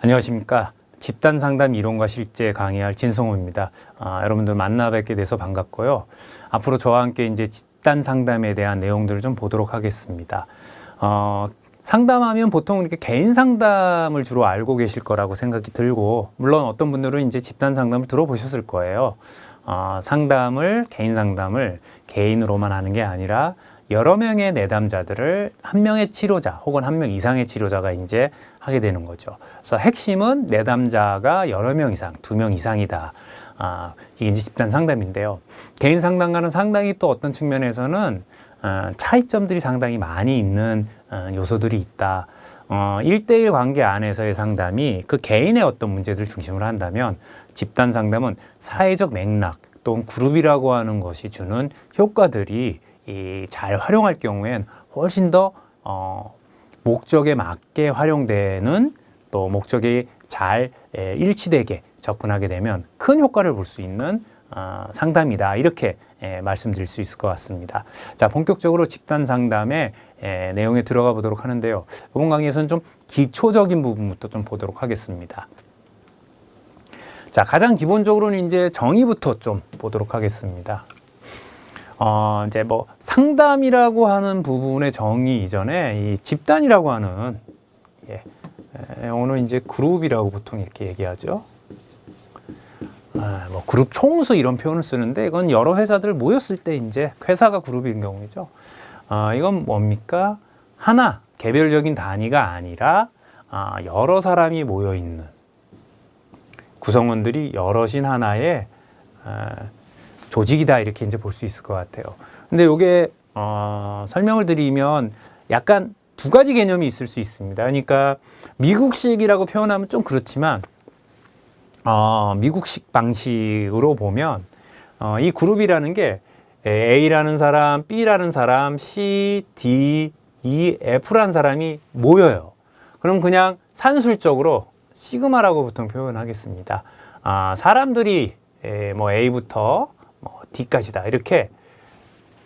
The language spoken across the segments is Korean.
안녕하십니까. 집단 상담 이론과 실제 강의할 진성호입니다. 여러분들 만나 뵙게 돼서 반갑고요. 앞으로 저와 함께 이제 집단 상담에 대한 내용들을 좀 보도록 하겠습니다. 상담하면 보통 이렇게 개인 상담을 주로 알고 계실 거라고 생각이 들고, 물론 어떤 분들은 이제 집단 상담을 들어보셨을 거예요. 개인 상담을 개인으로만 하는 게 아니라 여러 명의 내담자들을 한 명의 치료자 혹은 한 명 이상의 치료자가 이제 하게 되는 거죠. 그래서 핵심은 내담자가 여러 명 이상, 2명 이상이다. 이게 이제 집단 상담인데요. 개인 상담과는 상당히 또 어떤 측면에서는 차이점들이 상당히 많이 있는 요소들이 있다. 1대1 관계 안에서의 상담이 그 개인의 어떤 문제들을 중심으로 한다면, 집단 상담은 사회적 맥락 또는 그룹이라고 하는 것이 주는 효과들이 잘 활용할 경우엔 훨씬 더 목적에 맞게 활용되는, 또 목적이 잘 일치되게 접근하게 되면 큰 효과를 볼 수 있는 상담이다. 이렇게 말씀드릴 수 있을 것 같습니다. 자, 본격적으로 집단 상담의 내용에 들어가 보도록 하는데요. 이번 강의에서는 좀 기초적인 부분부터 좀 보도록 하겠습니다. 자, 가장 기본적으로는 이제 정의부터 좀 보도록 하겠습니다. 이제 뭐 상담이라고 하는 부분의 정의 이전에 이 집단이라고 하는, 오늘 이제 그룹이라고 보통 이렇게 얘기하죠. 뭐 그룹 총수 이런 표현을 쓰는데, 이건 여러 회사들 모였을 때 이제 회사가 그룹인 경우죠. 이건 뭡니까? 하나, 개별적인 단위가 아니라 여러 사람이 모여 있는, 구성원들이 여럿인 하나의 조직이다. 이렇게 이제 볼 수 있을 것 같아요. 근데 이게 설명을 드리면 약간 두 가지 개념이 있을 수 있습니다. 그러니까 미국식이라고 표현하면 좀 그렇지만, 미국식 방식으로 보면 이 그룹이라는 게 A라는 사람, B라는 사람, C, D, E, F라는 사람이 모여요. 그럼 그냥 산술적으로 시그마라고 보통 표현하겠습니다. 사람들이 뭐 A부터 뭐 D까지다. 이렇게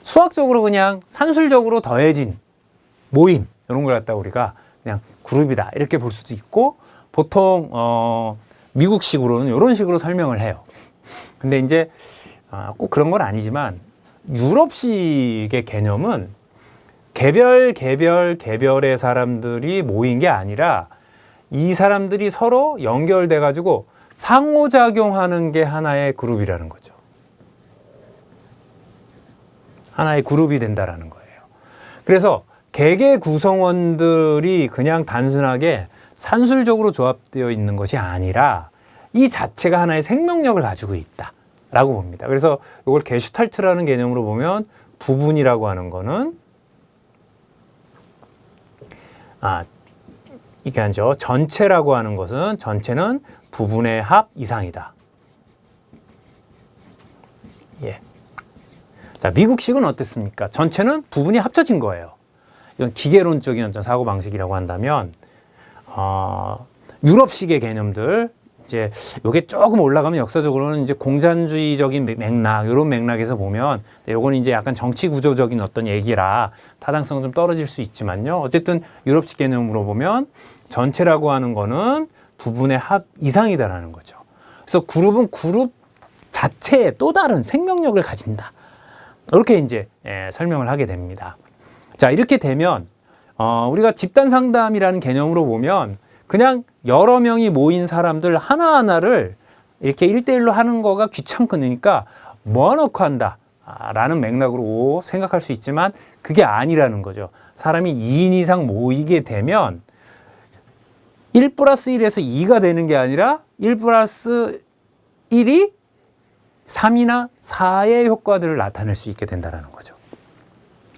수학적으로 그냥 산술적으로 더해진 모임, 이런 걸 갖다 우리가 그냥 그룹이다. 이렇게 볼 수도 있고, 보통 미국식으로는 이런 식으로 설명을 해요. 근데 이제 꼭 그런 건 아니지만, 유럽식의 개념은 개별의 사람들이 모인 게 아니라 이 사람들이 서로 연결돼 가지고 상호작용하는 게 하나의 그룹이라는 거죠. 하나의 그룹이 된다라는 거예요. 그래서 개개 구성원들이 그냥 단순하게 산술적으로 조합되어 있는 것이 아니라 이 자체가 하나의 생명력을 가지고 있다라고 봅니다. 그래서 이걸 게슈탈트라는 개념으로 보면, 부분이라고 하는 거는 이게 아니죠. 전체라고 하는 것은, 전체는 부분의 합 이상이다. 자, 미국식은 어땠습니까? 전체는 부분이 합쳐진 거예요. 이건 기계론적인 어떤 사고방식이라고 한다면, 유럽식의 개념들, 이제 요게 조금 올라가면 역사적으로는 이제 공산주의적인 맥락, 이런 맥락에서 보면, 요거는 이제 약간 정치 구조적인 어떤 얘기라 타당성은 좀 떨어질 수 있지만요. 어쨌든 유럽식 개념으로 보면 전체라고 하는 거는 부분의 합 이상이다라는 거죠. 그래서 그룹은 그룹 자체에 또 다른 생명력을 가진다. 이렇게 이제 설명을 하게 됩니다. 자, 이렇게 되면 우리가 집단 상담이라는 개념으로 보면 그냥 여러 명이 모인 사람들 하나하나를 이렇게 1대1로 하는 거가 귀찮으니까 모아놓고 한다 라는 맥락으로 생각할 수 있지만, 그게 아니라는 거죠. 사람이 2인 이상 모이게 되면 1 플러스 1에서 2가 되는 게 아니라 1 플러스 1이 3이나 4의 효과들을 나타낼 수 있게 된다는 거죠.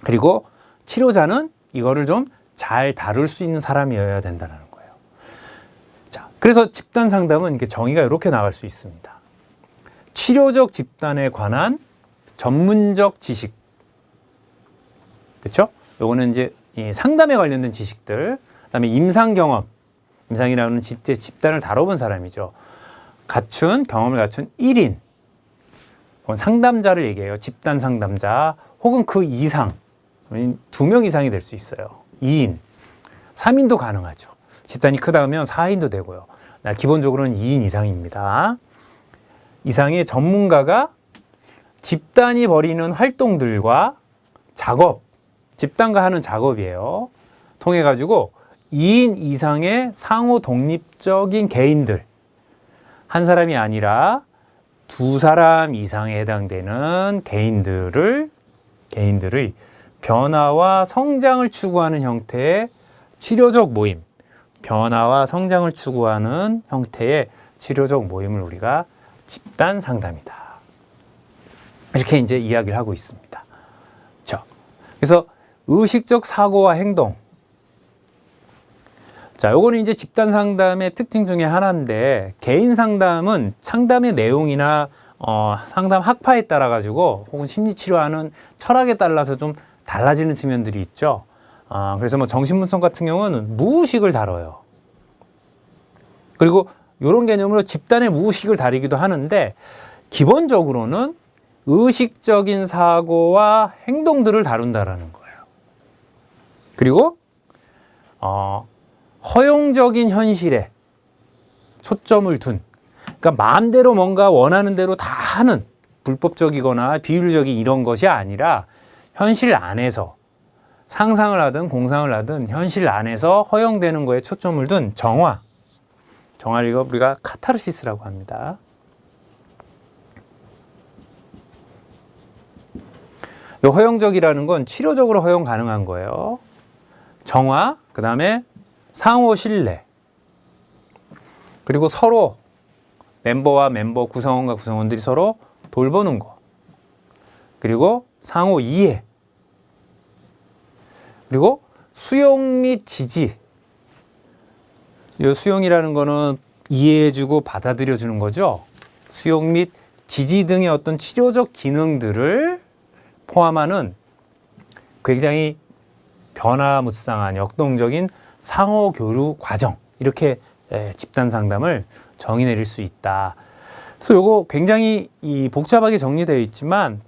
그리고 치료자는 이거를 좀 잘 다룰 수 있는 사람이어야 된다는 거예요. 자, 그래서 집단 상담은 이렇게 정의가 이렇게 나갈 수 있습니다. 치료적 집단에 관한 전문적 지식, 그렇죠? 요거는 이제 이 상담에 관련된 지식들, 그다음에 임상 경험, 임상이라는 집단을 다뤄본 사람이죠. 경험을 갖춘 1인, 상담자를 얘기해요. 집단 상담자 혹은 그 이상, 2명 이상이 될 수 있어요. 2인, 3인도 가능하죠. 집단이 크다 하면 4인도 되고요. 기본적으로는 2인 이상입니다. 이상의 전문가가 집단이 벌이는 활동들과 작업, 집단과 하는 작업이에요. 통해 가지고 2인 이상의 상호 독립적인 개인들, 한 사람이 아니라 2사람 이상에 해당되는 개인들의 변화와 성장을 추구하는 형태의 치료적 모임, 변화와 성장을 추구하는 형태의 치료적 모임을 우리가 집단 상담이다. 이렇게 이제 이야기를 하고 있습니다. 그래서 의식적 사고와 행동. 자, 요거는 이제 집단 상담의 특징 중에 하나인데, 개인 상담은 상담의 내용이나 상담 학파에 따라 가지고 혹은 심리 치료하는 철학에 따라서 좀 달라지는 측면들이 있죠. 그래서 뭐 정신분석 같은 경우는 무의식을 다뤄요. 그리고 이런 개념으로 집단의 무의식을 다루기도 하는데, 기본적으로는 의식적인 사고와 행동들을 다룬다라는 거예요. 그리고 허용적인 현실에 초점을 둔, 그러니까 마음대로 뭔가 원하는 대로 다 하는, 불법적이거나 비윤리적인 이런 것이 아니라 현실 안에서 상상을 하든 공상을 하든 현실 안에서 허용되는 거에 초점을 둔 정화를 이거 우리가 카타르시스라고 합니다. 이 허용적이라는 건 치료적으로 허용 가능한 거예요. 정화, 그 다음에 상호 신뢰, 그리고 서로 멤버와 멤버, 구성원과 구성원들이 서로 돌보는 거, 그리고 상호 이해, 그리고 수용 및 지지. 이 수용이라는 거는 이해해주고 받아들여주는 거죠. 수용 및 지지 등의 어떤 치료적 기능들을 포함하는 굉장히 변화무쌍한 역동적인 상호 교류 과정, 이렇게 집단 상담을 정의 내릴 수 있다. 그래서 요거 굉장히 복잡하게 정리되어 있지만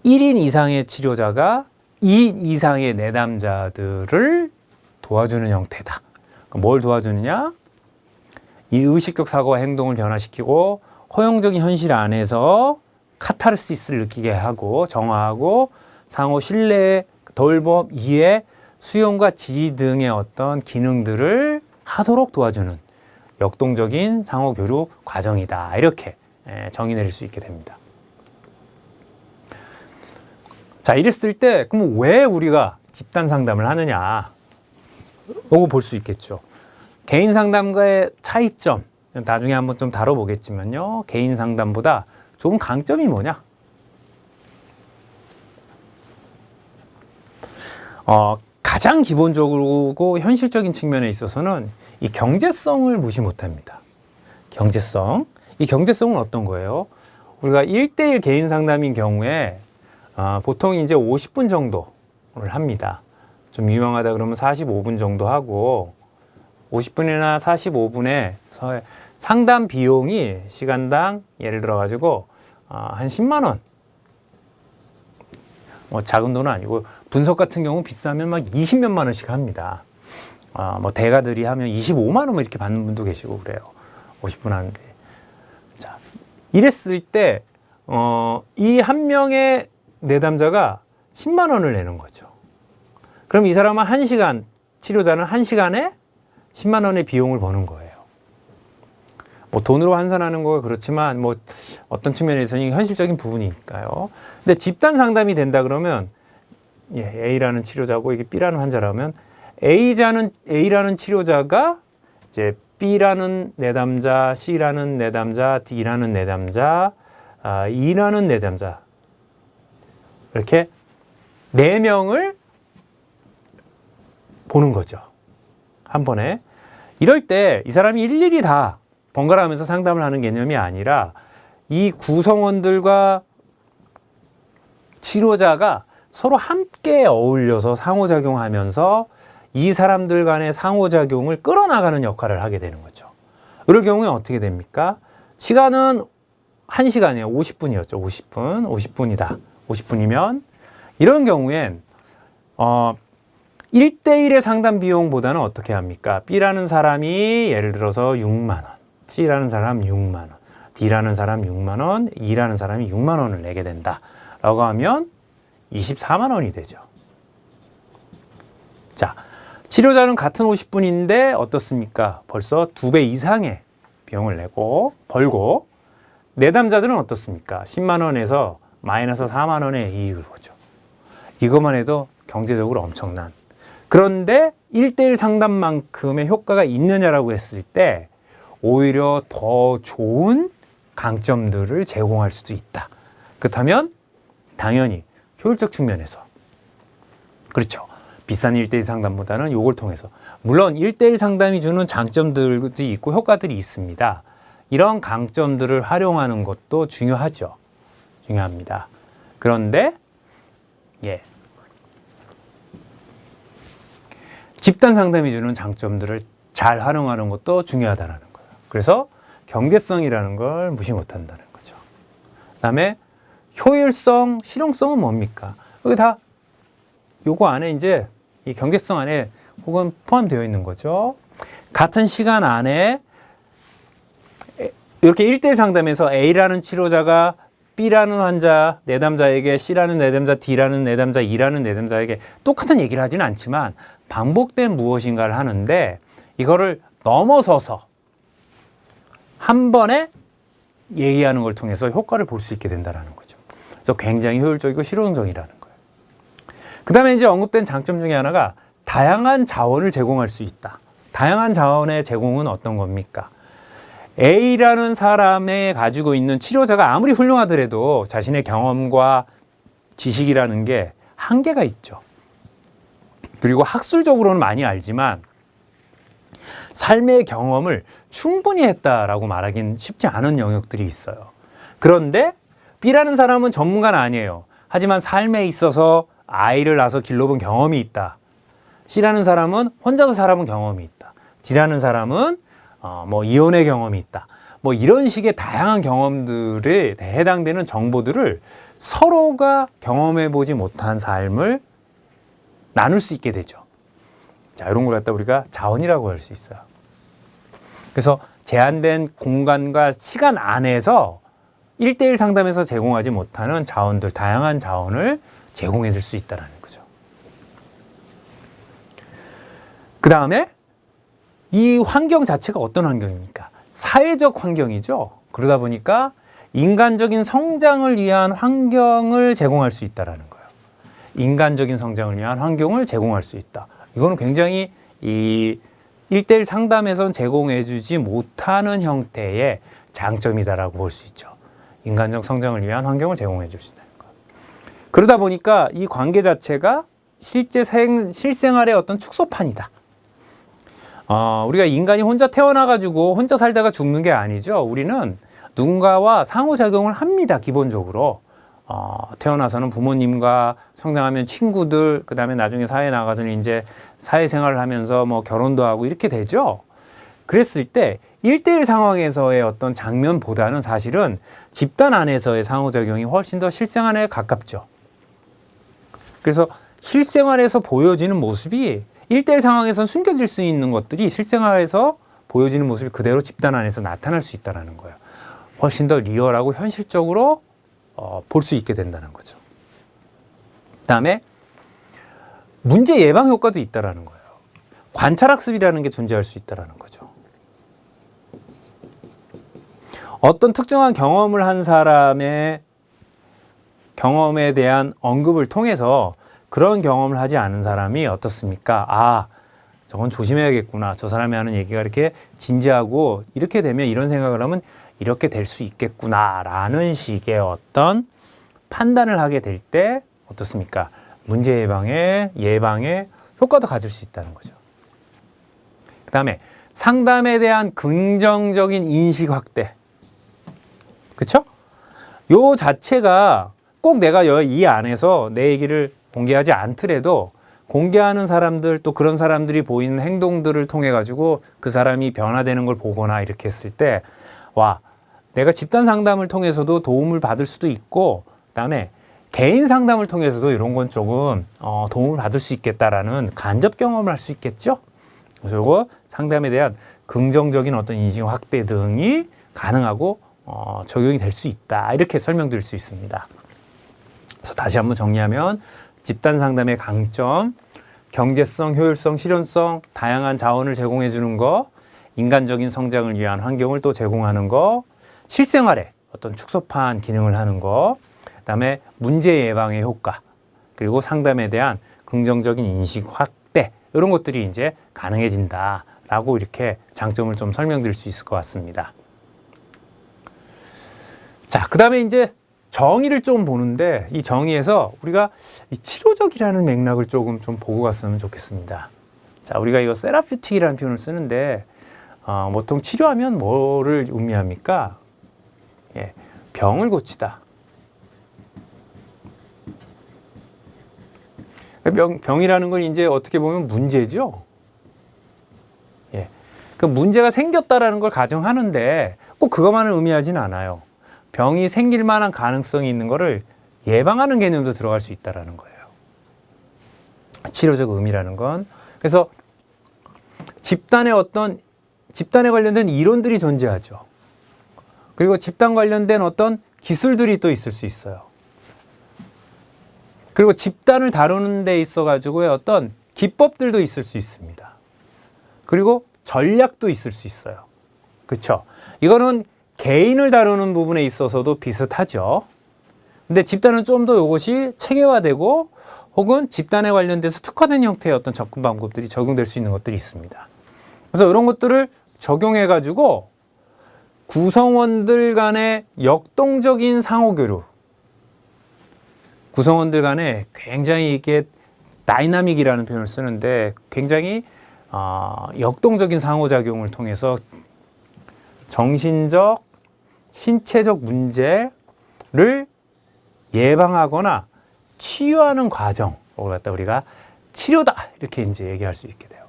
1인 이상의 치료자가 2인 이상의 내담자들을 도와주는 형태다. 뭘 도와주느냐? 이 의식적 사고와 행동을 변화시키고 허용적인 현실 안에서 카타르시스를 느끼게 하고 정화하고 상호 신뢰, 돌봄, 이해, 수용과 지지 등의 어떤 기능들을 하도록 도와주는 역동적인 상호 교류 과정이다. 이렇게 정의 내릴 수 있게 됩니다. 자, 이랬을 때 그럼 왜 우리가 집단 상담을 하느냐? 이거 볼 수 있겠죠. 개인 상담과의 차이점, 나중에 한번 좀 다뤄보겠지만요. 개인 상담보다 좋은 강점이 뭐냐? 가장 기본적으로 현실적인 측면에 있어서는 이 경제성을 무시 못합니다. 경제성. 이 경제성은 어떤 거예요? 우리가 1대1 개인 상담인 경우에 보통 이제 50분 정도를 합니다. 좀 유명하다 그러면 45분 정도 하고 50분이나 45분에 상담 비용이 시간당 예를 들어 가지고 한 10만 원. 뭐 작은 돈은 아니고 분석 같은 경우 비싸면 막 20몇만 원씩 합니다. 뭐 대가들이 하면 25만 원 이렇게 받는 분도 계시고 그래요. 50분 하는데. 자, 이랬을 때 이 한 명의 내담자가 10만 원을 내는 거죠. 그럼 이 사람은 1시간, 치료자는 1시간에 10만 원의 비용을 버는 거예요. 뭐 돈으로 환산하는 거가 그렇지만 뭐 어떤 측면에서는 현실적인 부분이니까요. 근데 집단 상담이 된다 그러면 A라는 치료자고 이게 B라는 환자라면 A라는 치료자가 이제 B라는 내담자, C라는 내담자, D라는 내담자, E라는 내담자 이렇게 4명을 보는 거죠. 한 번에. 이럴 때 이 사람이 일일이 다 번갈아 가면서 상담을 하는 개념이 아니라 이 구성원들과 치료자가 서로 함께 어울려서 상호작용하면서 이 사람들 간의 상호작용을 끌어나가는 역할을 하게 되는 거죠. 이럴 경우에 어떻게 됩니까? 시간은 1시간이에요. 50분이었죠. 50분이다. 50분이면 이런 경우엔 1대1의 상담 비용보다는 어떻게 합니까? B라는 사람이 예를 들어서 6만 원, C라는 사람 6만 원, D라는 사람 6만 원, E라는 사람이 6만 원을 내게 된다 라고 하면 24만 원이 되죠. 자, 치료자는 같은 50분인데 어떻습니까? 벌써 2배 이상의 비용을 벌고 내담자들은 어떻습니까? 10만 원에서 마이너스 4만 원의 이익을 보죠. 이것만 해도 경제적으로 엄청난. 그런데 1대1 상담만큼의 효과가 있느냐라고 했을 때 오히려 더 좋은 강점들을 제공할 수도 있다. 그렇다면 당연히 효율적 측면에서 그렇죠. 비싼 1대1 상담보다는 이걸 통해서 물론 1대1 상담이 주는 장점들도 있고 효과들이 있습니다. 이런 강점들을 활용하는 것도 중요하죠. 중요합니다. 그런데 집단 상담이 주는 장점들을 잘 활용하는 것도 중요하다는 거예요. 그래서 경제성이라는 걸 무시 못한다는 거죠. 그다음에 효율성, 실용성은 뭡니까? 여기 다 요거 안에 이제 이 경제성 안에 혹은 포함되어 있는 거죠. 같은 시간 안에 이렇게 1대1 상담에서 A라는 치료자가 B라는 환자, 내담자에게 C라는 내담자, D라는 내담자, E라는 내담자에게 똑같은 얘기를 하지는 않지만 반복된 무엇인가를 하는데 이거를 넘어서서 한 번에 얘기하는 걸 통해서 효과를 볼 수 있게 된다는 거죠. 그래서 굉장히 효율적이고 실용적이라는 거예요. 그 다음에 이제 언급된 장점 중에 하나가 다양한 자원을 제공할 수 있다. 다양한 자원의 제공은 어떤 겁니까? A라는 사람이 가지고 있는 치료자가 아무리 훌륭하더라도 자신의 경험과 지식이라는 게 한계가 있죠. 그리고 학술적으로는 많이 알지만 삶의 경험을 충분히 했다라고 말하기는 쉽지 않은 영역들이 있어요. 그런데 B라는 사람은 전문가는 아니에요. 하지만 삶에 있어서 아이를 낳아서 길러본 경험이 있다. C라는 사람은 혼자서 살아본 경험이 있다. D라는 사람은 이혼의 경험이 있다. 이런 식의 다양한 경험들에 해당되는 정보들을 서로가 경험해보지 못한 삶을 나눌 수 있게 되죠. 자, 이런 걸 갖다 우리가 자원이라고 할 수 있어요. 그래서 제한된 공간과 시간 안에서 1대1 상담에서 제공하지 못하는 자원들, 다양한 자원을 제공해 줄 수 있다는 거죠. 그 다음에 이 환경 자체가 어떤 환경입니까? 사회적 환경이죠. 그러다 보니까 인간적인 성장을 위한 환경을 제공할 수 있다는 거예요. 인간적인 성장을 위한 환경을 제공할 수 있다. 이거는 굉장히 이 1대1 상담에선 제공해주지 못하는 형태의 장점이다라고 볼 수 있죠. 인간적 성장을 위한 환경을 제공해 줄 수 있다는 거. 그러다 보니까 이 관계 자체가 실생활의 어떤 축소판이다. 우리가 인간이 혼자 태어나가지고 혼자 살다가 죽는 게 아니죠. 우리는 누군가와 상호작용을 합니다. 기본적으로. 태어나서는 부모님과 성장하면 친구들, 그 다음에 나중에 사회에 나가서는 이제 사회생활을 하면서 결혼도 하고 이렇게 되죠. 그랬을 때 1대1 상황에서의 어떤 장면보다는 사실은 집단 안에서의 상호작용이 훨씬 더 실생활에 가깝죠. 그래서 실생활에서 보여지는 모습이 1대1 상황에서 숨겨질 수 있는 것들이 실생활에서 보여지는 모습이 그대로 집단 안에서 나타날 수 있다는 거예요. 훨씬 더 리얼하고 현실적으로 볼 수 있게 된다는 거죠. 그 다음에 문제 예방 효과도 있다는 거예요. 관찰학습이라는 게 존재할 수 있다는 거죠. 어떤 특정한 경험을 한 사람의 경험에 대한 언급을 통해서 그런 경험을 하지 않은 사람이 어떻습니까? 저건 조심해야겠구나. 저 사람이 하는 얘기가 이렇게 진지하고 이렇게 되면 이런 생각을 하면 이렇게 될 수 있겠구나 라는 식의 어떤 판단을 하게 될 때 어떻습니까? 문제 예방에 효과도 가질 수 있다는 거죠. 그 다음에 상담에 대한 긍정적인 인식 확대. 그쵸? 요 자체가 꼭 내가 이 안에서 내 얘기를 공개하지 않더라도 공개하는 사람들 또 그런 사람들이 보이는 행동들을 통해 가지고 그 사람이 변화되는 걸 보거나 이렇게 했을 때 내가 집단 상담을 통해서도 도움을 받을 수도 있고 그다음에 개인 상담을 통해서도 이런 건 조금 도움을 받을 수 있겠다라는 간접 경험을 할 수 있겠죠. 그래서 이거 상담에 대한 긍정적인 어떤 인식 확대 등이 가능하고 적용이 될 수 있다. 이렇게 설명드릴 수 있습니다. 그래서 다시 한번 정리하면 집단 상담의 강점, 경제성, 효율성, 실용성, 다양한 자원을 제공해 주는 거, 인간적인 성장을 위한 환경을 또 제공하는 거, 실생활에 어떤 축소판 기능을 하는 거, 그다음에 문제 예방의 효과, 그리고 상담에 대한 긍정적인 인식 확대, 이런 것들이 이제 가능해진다라고 이렇게 장점을 좀 설명드릴 수 있을 것 같습니다. 자, 그다음에 이제 정의를 좀 보는데, 이 정의에서 우리가 이 치료적이라는 맥락을 조금 좀 보고 갔으면 좋겠습니다. 자, 우리가 이거 세라퓨틱이라는 표현을 쓰는데 보통 치료하면 뭐를 의미합니까? 예, 병을 고치다. 병이라는 건 이제 어떻게 보면 문제죠. 예, 그 문제가 생겼다라는 걸 가정하는데 꼭 그것만을 의미하지는 않아요. 병이 생길 만한 가능성이 있는 거를 예방하는 개념도 들어갈 수 있다라는 거예요. 치료적 의미라는 건. 그래서 집단에 관련된 이론들이 존재하죠. 그리고 집단 관련된 어떤 기술들이 또 있을 수 있어요. 그리고 집단을 다루는 데 있어가지고의 어떤 기법들도 있을 수 있습니다. 그리고 전략도 있을 수 있어요. 그렇죠? 이거는 개인을 다루는 부분에 있어서도 비슷하죠. 근데 집단은 좀 더 이것이 체계화되고 혹은 집단에 관련돼서 특화된 형태의 어떤 접근 방법들이 적용될 수 있는 것들이 있습니다. 그래서 이런 것들을 적용해가지고 구성원들 간의 역동적인 상호교류, 구성원들 간에 굉장히 이게 다이나믹이라는 표현을 쓰는데 굉장히 역동적인 상호작용을 통해서 정신적, 신체적 문제를 예방하거나 치유하는 과정을 갖다 우리가 치료다 이렇게 이제 얘기할 수 있게 돼요.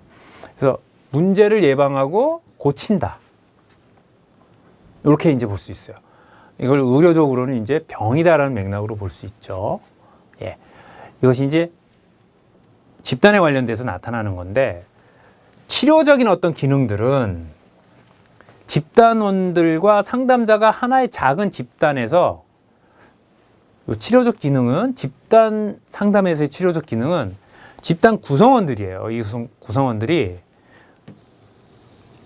그래서 문제를 예방하고 고친다. 이렇게 이제 볼 수 있어요. 이걸 의료적으로는 이제 병이다라는 맥락으로 볼 수 있죠. 예. 이것이 이제 집단에 관련돼서 나타나는 건데, 치료적인 어떤 기능들은 집단원들과 상담자가 하나의 작은 집단에서, 치료적 기능은 집단 상담에서의 치료적 기능은 집단 구성원들이에요. 이 구성원들이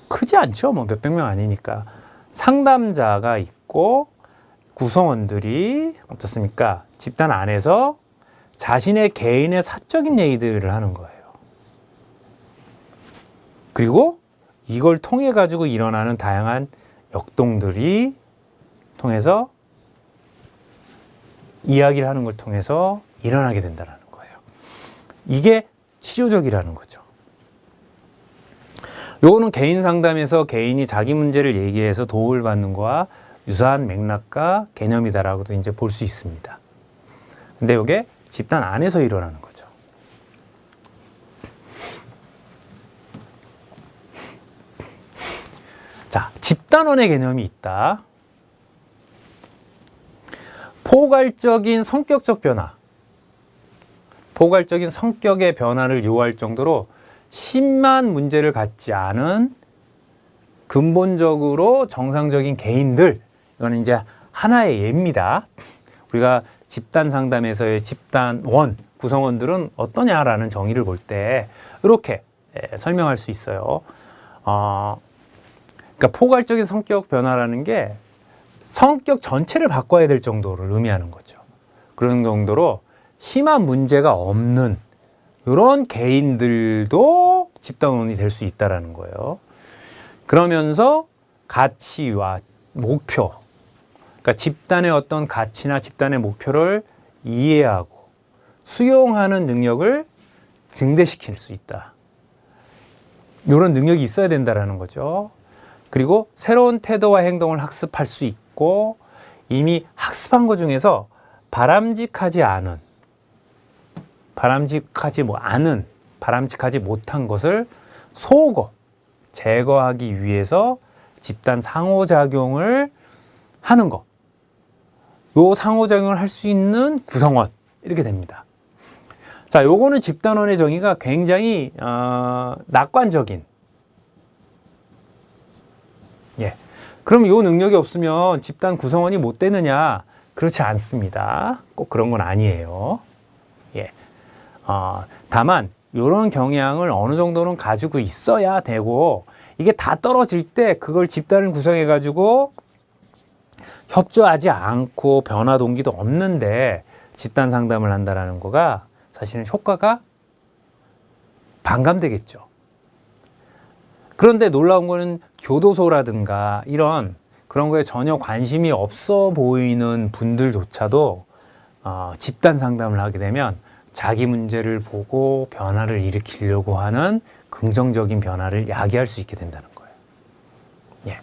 크지 않죠. 뭐 몇백 명 아니니까. 상담자가 있고 구성원들이 어떻습니까? 집단 안에서 자신의 개인의 사적인 얘기들을 하는 거예요. 그리고 이걸 통해 가지고 일어나는 다양한 역동들이 통해서 이야기를 하는 걸 통해서 일어나게 된다는 거예요. 이게 치료적이라는 거죠. 요거는 개인 상담에서 개인이 자기 문제를 얘기해서 도움을 받는 거와 유사한 맥락과 개념이다라고도 이제 볼 수 있습니다. 근데 이게 집단 안에서 일어나는 거죠. 자, 집단원의 개념이 있다. 포괄적인 성격적 변화. 포괄적인 성격의 변화를 요할 정도로 심한 문제를 갖지 않은 근본적으로 정상적인 개인들, 이거는 이제 하나의 예입니다. 우리가 집단 상담에서의 집단원, 구성원들은 어떠냐라는 정의를 볼 때 이렇게 설명할 수 있어요. 그러니까 포괄적인 성격 변화라는 게 성격 전체를 바꿔야 될 정도를 의미하는 거죠. 그런 정도로 심한 문제가 없는 이런 개인들도 집단원이 될 수 있다는 거예요. 그러면서 가치와 목표, 그러니까 집단의 어떤 가치나 집단의 목표를 이해하고 수용하는 능력을 증대시킬 수 있다. 이런 능력이 있어야 된다는 거죠. 그리고 새로운 태도와 행동을 학습할 수 있고 이미 학습한 것 중에서 바람직하지 못한 것을 소거, 제거하기 위해서 집단 상호작용을 하는 것. 요 상호작용을 할 수 있는 구성원 이렇게 됩니다. 자, 요거는 집단원의 정의가 굉장히 낙관적인. 예. 그럼 요 능력이 없으면 집단 구성원이 못 되느냐? 그렇지 않습니다. 꼭 그런 건 아니에요. 예. 다만 요런 경향을 어느 정도는 가지고 있어야 되고, 이게 다 떨어질 때 그걸 집단을 구성해 가지고 협조하지 않고 변화 동기도 없는데 집단 상담을 한다라는 거가 사실은 효과가 반감되겠죠. 그런데 놀라운 거는 교도소라든가 이런 그런 거에 전혀 관심이 없어 보이는 분들조차도 집단 상담을 하게 되면 자기 문제를 보고 변화를 일으키려고 하는 긍정적인 변화를 야기할 수 있게 된다는 거예요. 예.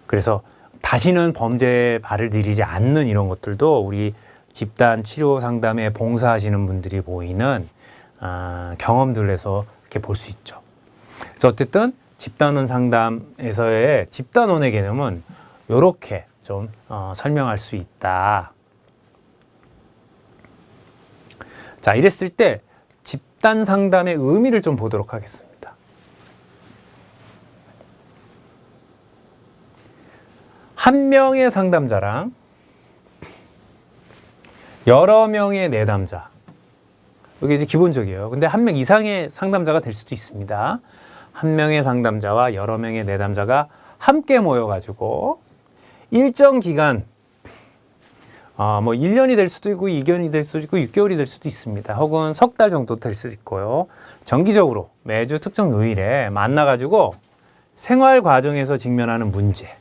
그래서 다시는 범죄에 발을 들이지 않는 이런 것들도 우리 집단 치료 상담에 봉사하시는 분들이 보이는 경험들에서 이렇게 볼 수 있죠. 그래서 어쨌든 집단원 상담에서의 집단원의 개념은 이렇게 좀 설명할 수 있다. 자, 이랬을 때 집단 상담의 의미를 좀 보도록 하겠습니다. 한 명의 상담자랑 여러 명의 내담자. 이게 이제 기본적이에요. 근데 한 명 이상의 상담자가 될 수도 있습니다. 한 명의 상담자와 여러 명의 내담자가 함께 모여가지고 일정 기간, 뭐 1년이 될 수도 있고 2년이 될 수도 있고 6개월이 될 수도 있습니다. 혹은 석 달 정도 될 수도 있고요. 정기적으로 매주 특정 요일에 만나가지고 생활 과정에서 직면하는 문제,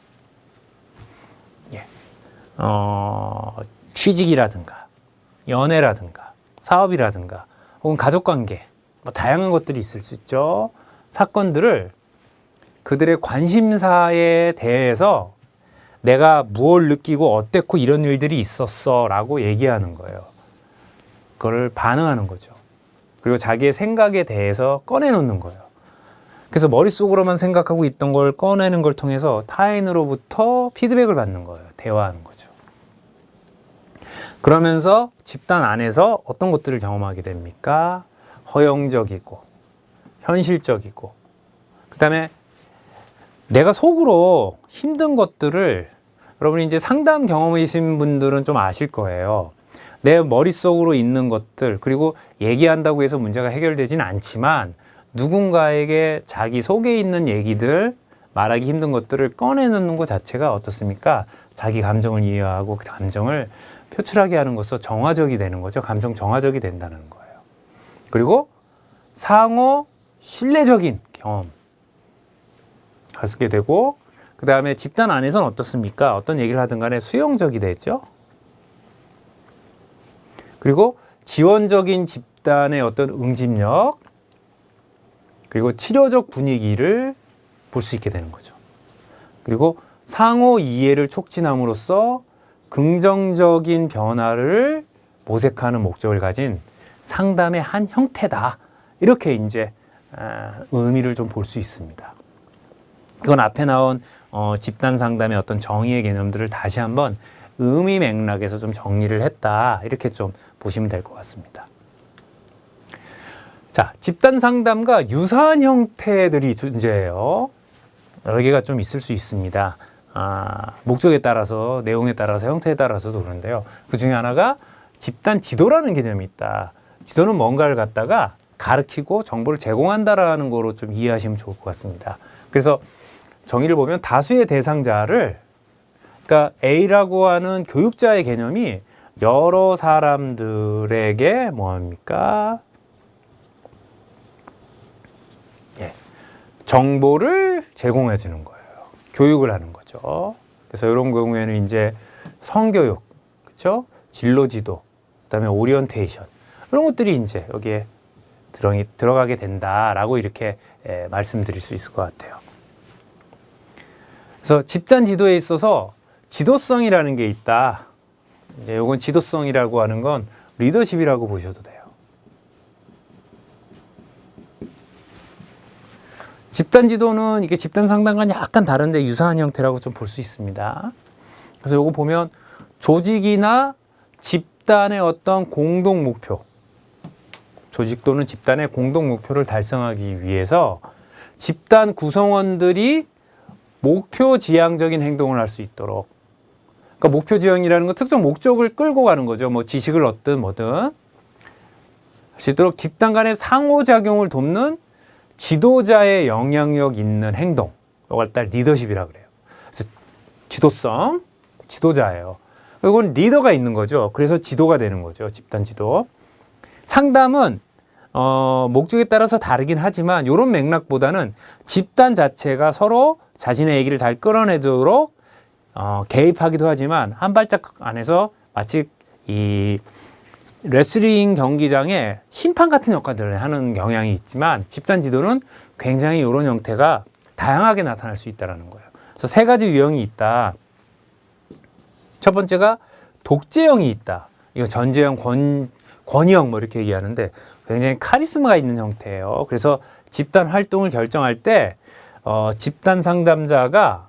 취직이라든가 연애라든가 사업이라든가 혹은 가족관계, 뭐 다양한 것들이 있을 수 있죠. 사건들을 그들의 관심사에 대해서 내가 무엇을 느끼고 어땠고 이런 일들이 있었어 라고 얘기하는 거예요. 그걸 반응하는 거죠. 그리고 자기의 생각에 대해서 꺼내놓는 거예요. 그래서 머릿속으로만 생각하고 있던 걸 꺼내는 걸 통해서 타인으로부터 피드백을 받는 거예요. 대화하는 거죠. 그러면서 집단 안에서 어떤 것들을 경험하게 됩니까? 허용적이고 현실적이고, 그 다음에 내가 속으로 힘든 것들을, 여러분이 이제 상담 경험이신 분들은 좀 아실 거예요. 내 머릿속으로 있는 것들, 그리고 얘기한다고 해서 문제가 해결되지는 않지만 누군가에게 자기 속에 있는 얘기들, 말하기 힘든 것들을 꺼내놓는 것 자체가 어떻습니까? 자기 감정을 이해하고 그 감정을 표출하게 하는 것으로 정화적이 되는 거죠. 감정 정화적이 된다는 거예요. 그리고 상호 신뢰적인 경험 갖게 되고, 그 다음에 집단 안에서는 어떻습니까? 어떤 얘기를 하든 간에 수용적이 되죠. 그리고 지원적인 집단의 어떤 응집력, 그리고 치료적 분위기를 볼 수 있게 되는 거죠. 그리고 상호 이해를 촉진함으로써 긍정적인 변화를 모색하는 목적을 가진 상담의 한 형태다. 이렇게 이제 의미를 좀 볼 수 있습니다. 그건 앞에 나온 집단 상담의 어떤 정의의 개념들을 다시 한번 의미 맥락에서 좀 정리를 했다. 이렇게 좀 보시면 될 것 같습니다. 자, 집단 상담과 유사한 형태들이 존재해요. 여러 개가 좀 있을 수 있습니다. 목적에 따라서, 내용에 따라서, 형태에 따라서도 그런데요. 그 중에 하나가 집단 지도라는 개념이 있다. 지도는 뭔가를 갖다가 가르치고 정보를 제공한다라는 거로 좀 이해하시면 좋을 것 같습니다. 그래서 정의를 보면 다수의 대상자를, 그러니까 A라고 하는 교육자의 개념이 여러 사람들에게 뭐합니까? 정보를 제공해 주는 거예요. 교육을 하는 거죠. 그래서 이런 경우에는 이제 성교육, 그렇죠? 진로 지도, 그다음에 오리엔테이션, 이런 것들이 이제 여기에 들어가게 된다라고 이렇게 말씀드릴 수 있을 것 같아요. 그래서 집단 지도에 있어서 지도성이라는 게 있다. 이제 이건 지도성이라고 하는 건 리더십이라고 보셔도 돼요. 집단 지도는 이게 집단 상담과는 약간 다른데 유사한 형태라고 좀 볼 수 있습니다. 그래서 이거 보면 조직이나 집단의 어떤 공동 목표, 조직 또는 집단의 공동 목표를 달성하기 위해서 집단 구성원들이 목표 지향적인 행동을 할 수 있도록, 그러니까 목표 지향이라는 건 특정 목적을 끌고 가는 거죠. 뭐 지식을 얻든 뭐든 할 수 있도록 집단 간의 상호작용을 돕는 지도자의 영향력 있는 행동, 이걸 딱 리더십이라고 그래요. 그래서 지도성, 지도자예요. 이건 리더가 있는 거죠. 그래서 지도가 되는 거죠. 집단 지도. 상담은 목적에 따라서 다르긴 하지만 이런 맥락보다는 집단 자체가 서로 자신의 얘기를 잘 끌어내도록 개입하기도 하지만 한 발짝 안에서 마치 이 레슬링 경기장에 심판 같은 역할들을 하는 경향이 있지만 집단 지도는 굉장히 이런 형태가 다양하게 나타날 수 있다는 거예요. 그래서 세 가지 유형이 있다. 첫 번째가 독재형이 있다. 이거 전재형, 권위형 뭐 이렇게 얘기하는데 굉장히 카리스마가 있는 형태예요. 그래서 집단 활동을 결정할 때 집단 상담자가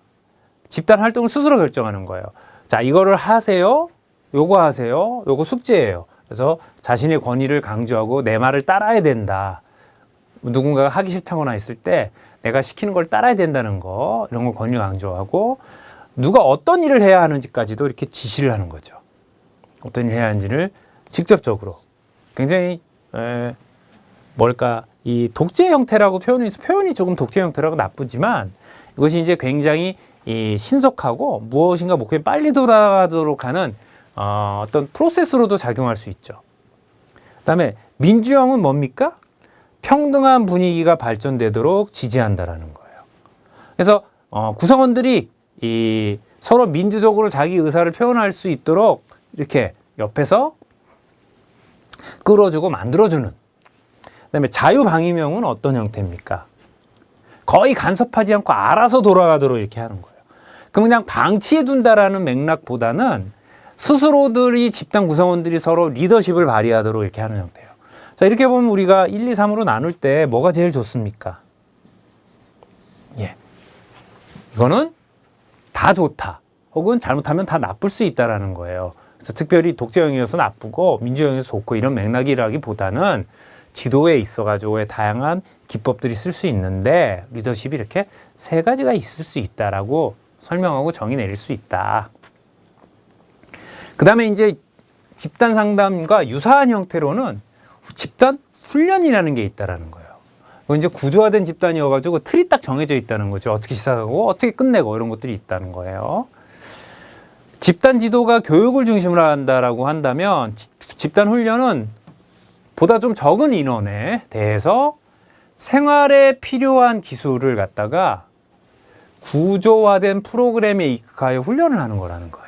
집단 활동을 스스로 결정하는 거예요. 자, 이거를 하세요. 요거 하세요. 요거 숙제예요. 그래서 자신의 권위를 강조하고 내 말을 따라야 된다. 누군가가 하기 싫다거나 했을 때 내가 시키는 걸 따라야 된다는 거, 이런 걸 권유 강조하고 누가 어떤 일을 해야 하는지까지도 이렇게 지시를 하는 거죠. 어떤 일을 해야 하는지를 직접적으로. 굉장히 이 독재 형태라고 표현이 조금 독재 형태라고 나쁘지만 이것이 이제 굉장히 신속하고 무엇인가 목표에 빨리 돌아가도록 하는 어떤 프로세스로도 작용할 수 있죠. 그다음에 민주형은 뭡니까? 평등한 분위기가 발전되도록 지지한다라는 거예요. 그래서 구성원들이 서로 민주적으로 자기 의사를 표현할 수 있도록 이렇게 옆에서 끌어주고 만들어주는. 그다음에 자유방임형은 어떤 형태입니까? 거의 간섭하지 않고 알아서 돌아가도록 이렇게 하는 거예요. 그럼 그냥 방치해둔다라는 맥락보다는 스스로들이 집단 구성원들이 서로 리더십을 발휘하도록 이렇게 하는 형태예요. 자, 이렇게 보면 우리가 1, 2, 3으로 나눌 때 뭐가 제일 좋습니까? 예. 이거는 다 좋다. 혹은 잘못하면 다 나쁠 수 있다라는 거예요. 그래서 특별히 독재형이어서 나쁘고 민주형이어서 좋고 이런 맥락이라기보다는 지도에 있어가지고의 다양한 기법들이 쓸 수 있는데 리더십이 이렇게 세 가지가 있을 수 있다라고 설명하고 정의 내릴 수 있다. 그 다음에 이제 집단 상담과 유사한 형태로는 집단 훈련이라는 게 있다라는 거예요. 이제 구조화된 집단이어가지고 틀이 딱 정해져 있다는 거죠. 어떻게 시작하고 어떻게 끝내고 이런 것들이 있다는 거예요. 집단 지도가 교육을 중심으로 한다라고 한다면 집단 훈련은 보다 좀 적은 인원에 대해서 생활에 필요한 기술을 갖다가 구조화된 프로그램에 입각하여 훈련을 하는 거라는 거예요.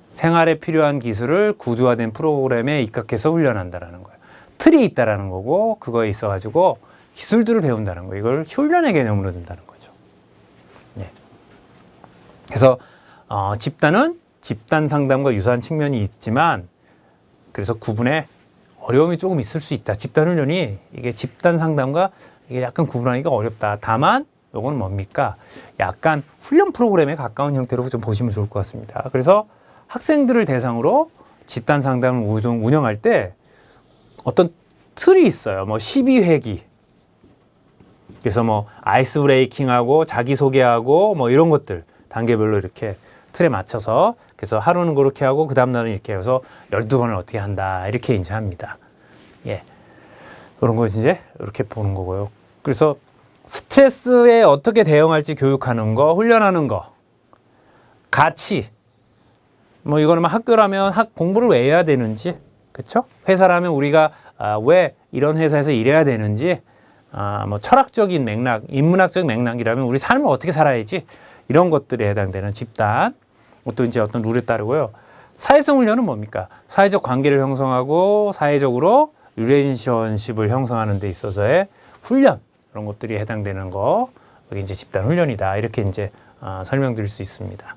생활에 필요한 기술을 구조화된 프로그램에 입각해서 훈련한다라는 거예요. 틀이 있다라는 거고 그거에 있어가지고 기술들을 배운다는 거예요. 이걸 훈련의 개념으로 든다는 거죠. 네. 그래서 집단은 집단 상담과 유사한 측면이 있지만 그래서 구분에 어려움이 조금 있을 수 있다. 집단 훈련이 이게 집단 상담과 이게 약간 구분하기가 어렵다. 다만 이거는 뭡니까? 약간 훈련 프로그램에 가까운 형태로 좀 보시면 좋을 것 같습니다. 그래서 학생들을 대상으로 집단 상담을 운영할 때 어떤 틀이 있어요. 뭐 12회기. 그래서 뭐 아이스 브레이킹하고 자기소개하고 뭐 이런 것들 단계별로 이렇게 틀에 맞춰서 그래서 하루는 그렇게 하고 그 다음날은 이렇게 해서 12번을 어떻게 한다. 이렇게 이제 합니다. 예. 그런 거 이제 이렇게 보는 거고요. 그래서 스트레스에 어떻게 대응할지 교육하는 거, 훈련하는 거. 가치. 뭐 이거는 학교라면 공부를 왜 해야 되는지, 그렇죠? 회사라면 우리가 왜 이런 회사에서 일해야 되는지, 뭐 철학적인 맥락, 인문학적 맥락이라면 우리 삶을 어떻게 살아야지 이런 것들에 해당되는 집단, 또 이제 어떤 룰에 따르고요. 사회성 훈련은 뭡니까? 사회적 관계를 형성하고 사회적으로 릴레이션십을 형성하는 데 있어서의 훈련 이런 것들이 해당되는 거, 여기 이제 집단 훈련이다 이렇게 이제 설명드릴 수 있습니다.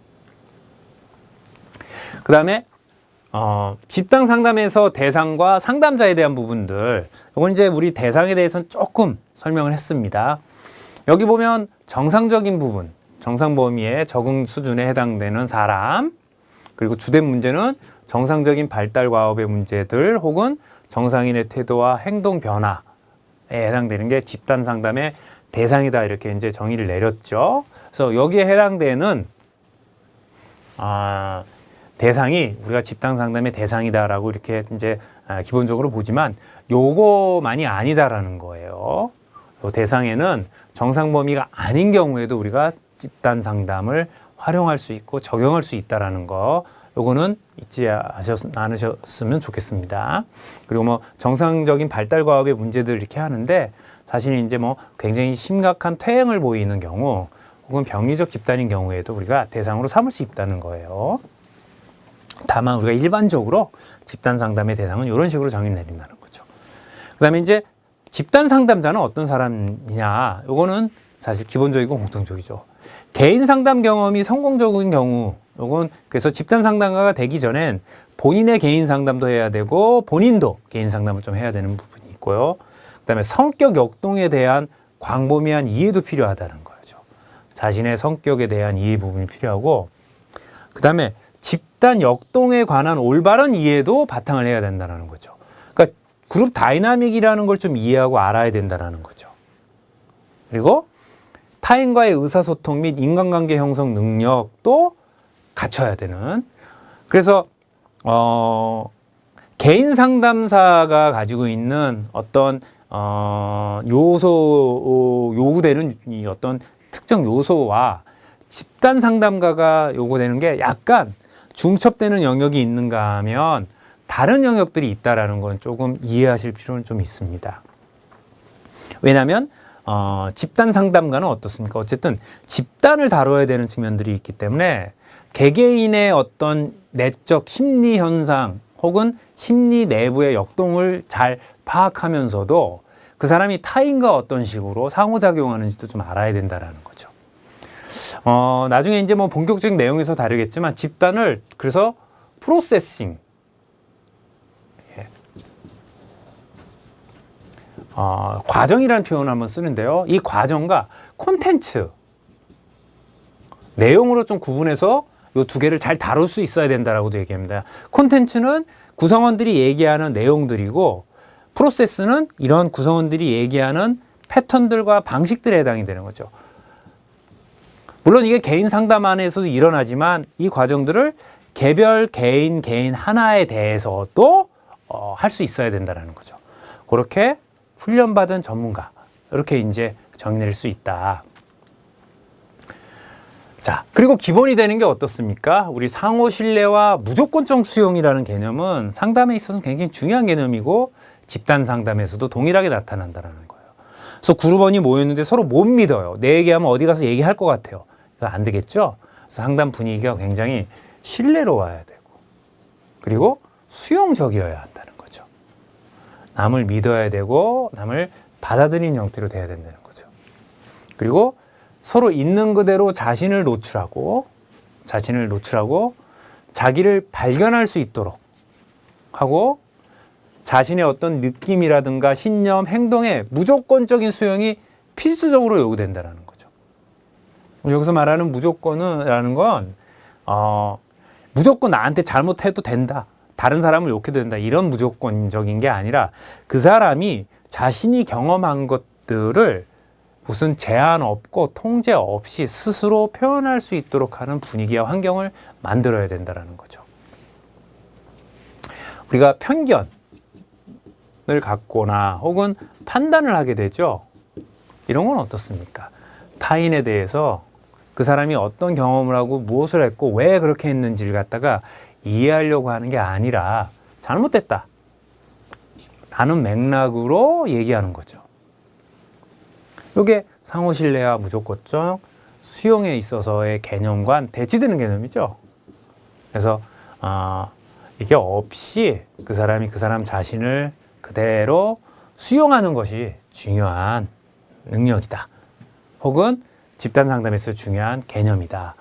그 다음에 집단 상담에서 대상과 상담자에 대한 부분들, 이건 이제 우리 대상에 대해서는 조금 설명을 했습니다. 여기 보면 정상적인 부분, 정상 범위의 적응 수준에 해당되는 사람, 그리고 주된 문제는 정상적인 발달 과업의 문제들 혹은 정상인의 태도와 행동 변화에 해당되는 게 집단 상담의 대상이다 이렇게 이제 정의를 내렸죠. 그래서 여기에 해당되는 대상이 우리가 집단 상담의 대상이다라고 이렇게 이제 기본적으로 보지만 요거만이 아니다라는 거예요. 요 대상에는 정상 범위가 아닌 경우에도 우리가 집단 상담을 활용할 수 있고 적용할 수 있다라는 거. 요거는 잊지 않으셨으면 좋겠습니다. 그리고 뭐 정상적인 발달 과업의 문제들 이렇게 하는데 사실 이제 뭐 굉장히 심각한 퇴행을 보이는 경우 혹은 병리적 집단인 경우에도 우리가 대상으로 삼을 수 있다는 거예요. 다만 우리가 일반적으로 집단 상담의 대상은 이런 식으로 정의를 내린다는 거죠. 그다음에 이제 집단 상담자는 어떤 사람이냐? 요거는 사실 기본적이고 공통적이죠. 개인 상담 경험이 성공적인 경우, 요건 그래서 집단 상담가가 되기 전엔 본인의 개인 상담도 해야 되고 본인도 개인 상담을 좀 해야 되는 부분이 있고요. 그다음에 성격 역동에 대한 광범위한 이해도 필요하다는 거죠. 자신의 성격에 대한 이해 부분이 필요하고, 그다음에 집단 역동에 관한 올바른 이해도 바탕을 해야 된다는 거죠. 그러니까 그룹 다이나믹이라는 걸 좀 이해하고 알아야 된다는 거죠. 그리고 타인과의 의사소통 및 인간관계 형성 능력도 갖춰야 되는. 그래서 개인 상담사가 가지고 있는 어떤 요구되는 이 어떤 특정 요소와 집단 상담가가 요구되는 게 약간 중첩되는 영역이 있는가 하면 다른 영역들이 있다라는 건 조금 이해하실 필요는 좀 있습니다. 왜냐하면 집단 상담가는 어떻습니까? 어쨌든 집단을 다뤄야 되는 측면들이 있기 때문에 개개인의 어떤 내적 심리 현상 혹은 심리 내부의 역동을 잘 파악하면서도 그 사람이 타인과 어떤 식으로 상호작용하는지도 좀 알아야 된다라는 거죠. 나중에 이제 뭐 본격적인 내용에서 다루겠지만 집단을 그래서 프로세싱, 과정이라는 표현을 한번 쓰는데요. 이 과정과 콘텐츠, 내용으로 좀 구분해서 이 두 개를 잘 다룰 수 있어야 된다라고도 얘기합니다. 콘텐츠는 구성원들이 얘기하는 내용들이고 프로세스는 이런 구성원들이 얘기하는 패턴들과 방식들에 해당이 되는 거죠. 물론 이게 개인 상담 안에서도 일어나지만 이 과정들을 개별 개인 하나에 대해서도 할 수 있어야 된다는 거죠. 그렇게 훈련받은 전문가, 이렇게 이제 정의 내릴 수 있다. 자, 그리고 기본이 되는 게 어떻습니까? 우리 상호 신뢰와 무조건적 수용이라는 개념은 상담에 있어서 굉장히 중요한 개념이고 집단 상담에서도 동일하게 나타난다는 거예요. 그래서 그룹원이 모였는데 서로 못 믿어요. 내 얘기하면 어디 가서 얘기할 것 같아요. 이거 안 되겠죠? 그래서 상담 분위기가 굉장히 신뢰로워야 되고 그리고 수용적이어야 한다는 거죠. 남을 믿어야 되고 남을 받아들이는 형태로 돼야 된다는 거죠. 그리고 서로 있는 그대로 자신을 노출하고 자기를 발견할 수 있도록 하고 자신의 어떤 느낌이라든가 신념, 행동에 무조건적인 수용이 필수적으로 요구된다는 거죠. 여기서 말하는 무조건이라는 건 무조건 나한테 잘못해도 된다. 다른 사람을 욕해도 된다. 이런 무조건적인 게 아니라 그 사람이 자신이 경험한 것들을 무슨 제한 없고 통제 없이 스스로 표현할 수 있도록 하는 분위기와 환경을 만들어야 된다는 거죠. 우리가 편견을 갖거나 혹은 판단을 하게 되죠. 이런 건 어떻습니까? 타인에 대해서 그 사람이 어떤 경험을 하고 무엇을 했고 왜 그렇게 했는지를 갖다가 이해하려고 하는 게 아니라 잘못됐다 라는 맥락으로 얘기하는 거죠. 이게 상호신뢰와 무조건적 수용에 있어서의 개념과 대치되는 개념이죠. 그래서 이게 없이 그 사람이 그 사람 자신을 그대로 수용하는 것이 중요한 능력이다. 혹은 집단 상담에서 중요한 개념이다.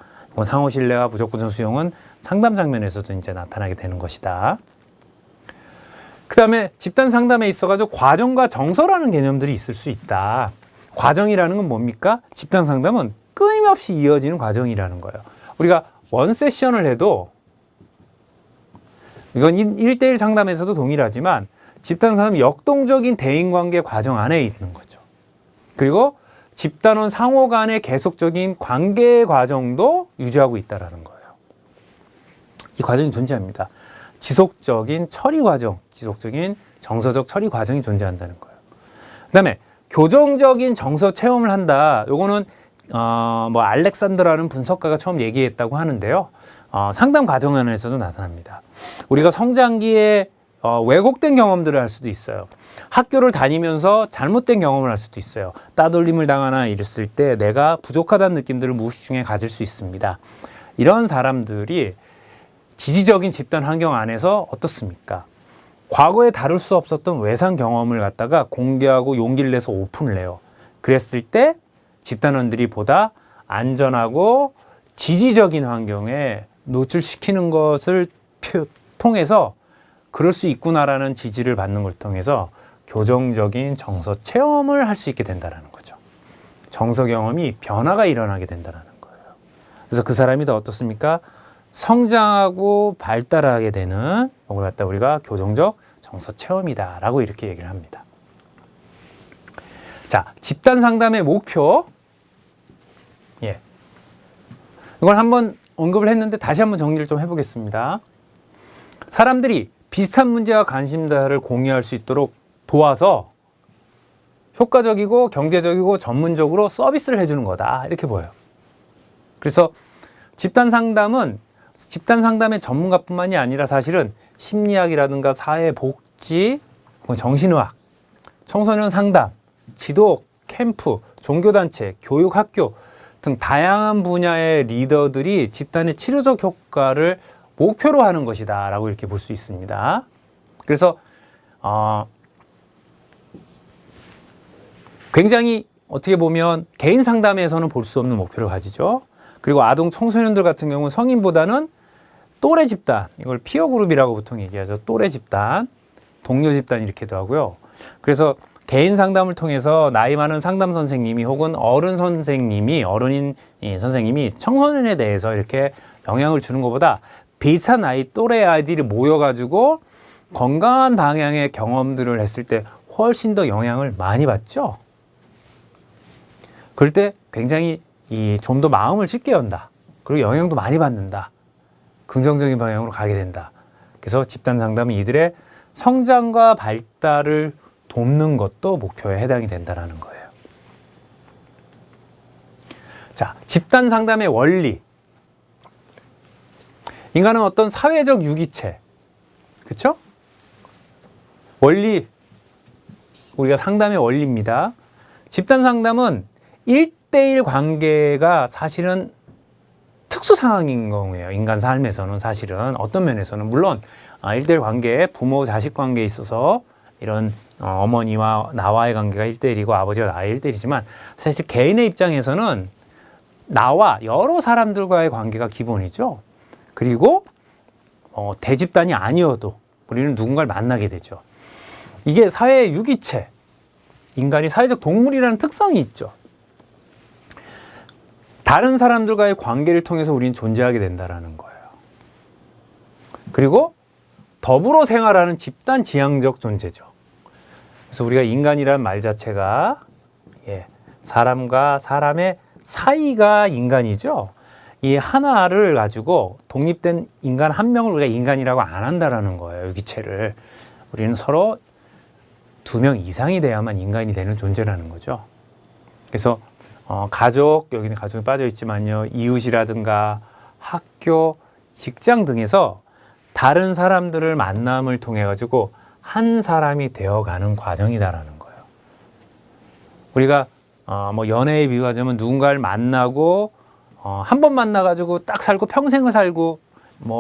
상호신뢰와 무조건적 수용은 상담 장면에서도 이제 나타나게 되는 것이다. 그 다음에 집단 상담에 있어가지고 과정과 정서라는 개념들이 있을 수 있다. 과정이라는 건 뭡니까? 집단 상담은 끊임없이 이어지는 과정이라는 거예요. 우리가 원 세션을 해도 이건 1대1 상담에서도 동일하지만 집단 상담은 역동적인 대인관계 과정 안에 있는 거죠. 그리고 집단원 상호 간의 계속적인 관계 과정도 유지하고 있다는 거예요. 이 과정이 존재합니다. 지속적인 처리 과정, 지속적인 정서적 처리 과정이 존재한다는 거예요. 그 다음에 교정적인 정서 체험을 한다. 요거는 알렉산더라는 분석가가 처음 얘기했다고 하는데요. 상담 과정 안에서도 나타납니다. 우리가 성장기에 왜곡된 경험들을 할 수도 있어요. 학교를 다니면서 잘못된 경험을 할 수도 있어요. 따돌림을 당하나 이랬을 때 내가 부족하다는 느낌들을 무의식 중에 가질 수 있습니다. 이런 사람들이 지지적인 집단 환경 안에서 어떻습니까? 과거에 다룰 수 없었던 외상 경험을 갖다가 공개하고 용기를 내서 오픈을 해요. 그랬을 때 집단원들이 보다 안전하고 지지적인 환경에 노출시키는 것을 통해서 그럴 수 있구나라는 지지를 받는 걸 통해서 교정적인 정서 체험을 할 수 있게 된다는 거죠. 정서 경험이 변화가 일어나게 된다는 거예요. 그래서 그 사람이 더 어떻습니까? 성장하고 발달하게 되는 이걸 갖다 우리가 교정적 정서 체험이다라고 이렇게 얘기를 합니다. 자, 집단 상담의 목표. 이걸 한번 언급을 했는데 다시 한번 정리를 좀 해보겠습니다. 사람들이 비슷한 문제와 관심사를 공유할 수 있도록 도와서 효과적이고 경제적이고 전문적으로 서비스를 해주는 거다. 이렇게 보여요. 그래서 집단 상담의 전문가뿐만이 아니라 사실은 심리학이라든가 사회복지, 정신의학, 청소년 상담, 지도, 캠프, 종교단체, 교육, 학교 등 다양한 분야의 리더들이 집단의 치료적 효과를 목표로 하는 것이다 라고 이렇게 볼 수 있습니다. 그래서 굉장히 어떻게 보면 개인 상담에서는 볼 수 없는 목표를 가지죠. 그리고 아동 청소년들 같은 경우는 성인보다는 또래 집단, 이걸 피어 그룹이라고 보통 얘기하죠. 또래 집단, 동료 집단 이렇게도 하고요. 그래서 개인 상담을 통해서 나이 많은 상담 선생님이 혹은 어른인 선생님이 청소년에 대해서 이렇게 영향을 주는 것보다 비슷한 나이 또래 아이들이 모여가지고 건강한 방향의 경험들을 했을 때 훨씬 더 영향을 많이 받죠. 그럴 때 굉장히 좀 더 마음을 쉽게 연다. 그리고 영향도 많이 받는다. 긍정적인 방향으로 가게 된다. 그래서 집단 상담은 이들의 성장과 발달을 돕는 것도 목표에 해당이 된다는 거예요. 자, 집단 상담의 원리. 인간은 어떤 사회적 유기체. 그렇죠? 원리. 우리가 상담의 원리입니다. 집단 상담은 1대1 관계가 사실은 특수 상황인 경우에요. 인간 삶에서는 사실은 어떤 면에서는 물론 1대1 관계, 부모 자식 관계에 있어서 이런 어머니와 나와의 관계가 1대1이고 아버지와 나의 1대1이지만 사실 개인의 입장에서는 나와 여러 사람들과의 관계가 기본이죠. 그리고 대집단이 아니어도 우리는 누군가를 만나게 되죠. 이게 사회의 유기체, 인간이 사회적 동물이라는 특성이 있죠. 다른 사람들과의 관계를 통해서 우리는 존재하게 된다는 거예요. 그리고 더불어 생활하는 집단 지향적 존재죠. 그래서 우리가 인간이라는 말 자체가 사람과 사람의 사이가 인간이죠. 이 하나를 가지고 독립된 인간 한 명을 우리가 인간이라고 안 한다라는 거예요. 유기체를. 우리는 서로 2명 이상이 돼야만 인간이 되는 존재라는 거죠. 그래서 가족, 여기는 가족이 빠져 있지만요. 이웃이라든가 학교, 직장 등에서 다른 사람들을 만남을 통해 가지고 한 사람이 되어가는 과정이다라는 거예요. 우리가 연애에 비유하자면 누군가를 만나고 한 번 만나가지고 딱 살고 평생을 살고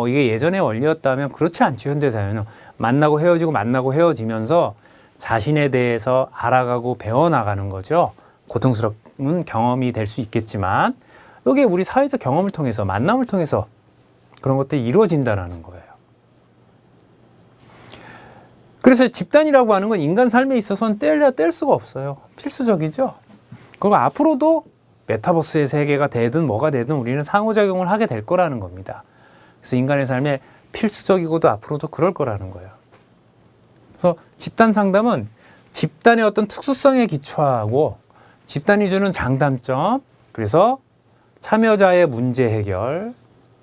이게 예전의 원리였다면 그렇지 않죠. 현대사회는 만나고 헤어지고 만나고 헤어지면서 자신에 대해서 알아가고 배워나가는 거죠. 고통스러운 경험이 될 수 있겠지만 이게 우리 사회적 경험을 통해서 만남을 통해서 그런 것들이 이루어진다는 거예요. 그래서 집단이라고 하는 건 인간 삶에 있어서는 뗄 수가 없어요. 필수적이죠. 그리고 앞으로도 메타버스의 세계가 되든 뭐가 되든 우리는 상호작용을 하게 될 거라는 겁니다. 그래서 인간의 삶에 필수적이고도 앞으로도 그럴 거라는 거예요. 그래서 집단 상담은 집단의 어떤 특수성에 기초하고 집단이 주는 장단점, 그래서 참여자의 문제 해결,